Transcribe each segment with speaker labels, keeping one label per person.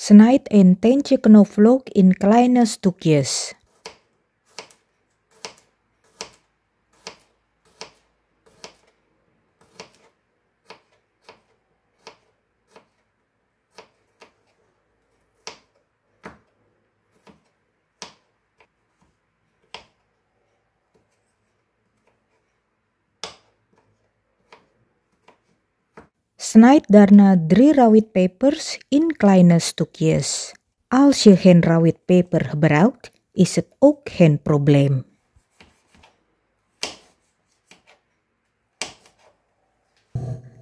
Speaker 1: Snijd een teentje knoflook in kleine stukjes. Snijd daarna 3 rawit pepers in kleine stukjes. Als je geen rawitpeper gebruikt, is het ook geen probleem.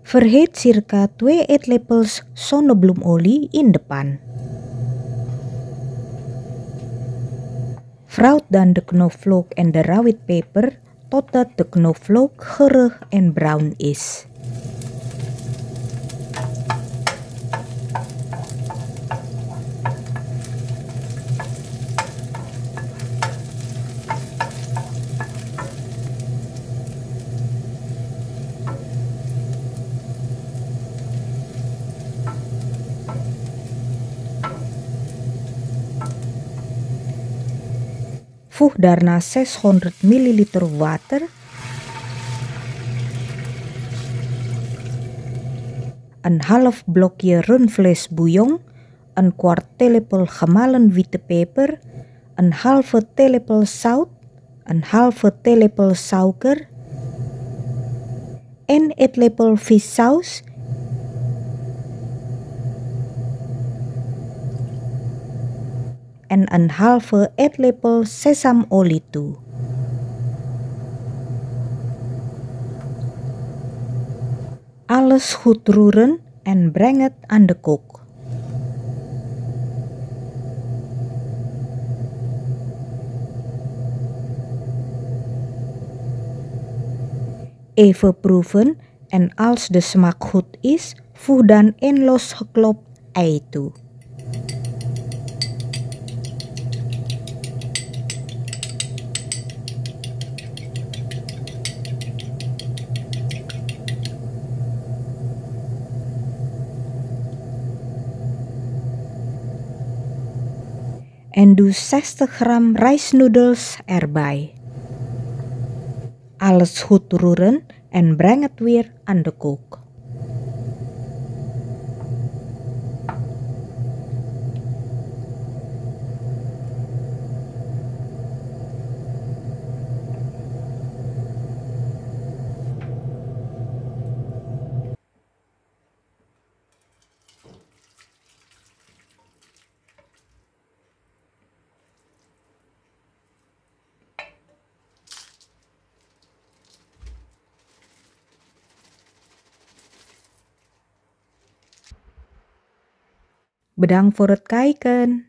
Speaker 1: Verhit circa 2 eetlepels zonnebloemolie in de pan. Vrout dan de knoflook en de rawitpeper totdat de knoflook geurig en bruin is. Voeg daarna 600 ml water, een half blokje rundvleesbouillon, een kwart theelepel gemalen witte peper, een halve theelepel zout, een halve theelepel suiker, 1 eetlepel vissaus, en een halve eetlepel sesamolie toe. Alles goed roeren en breng het aan de kook. Even proeven en als de smaak goed is, voeg dan 1 losgeklopt ei toe. En doe 60 gram rijstnoedels erbij. Alles goed roeren en breng het weer aan de kook. Bedankt voor het kijken.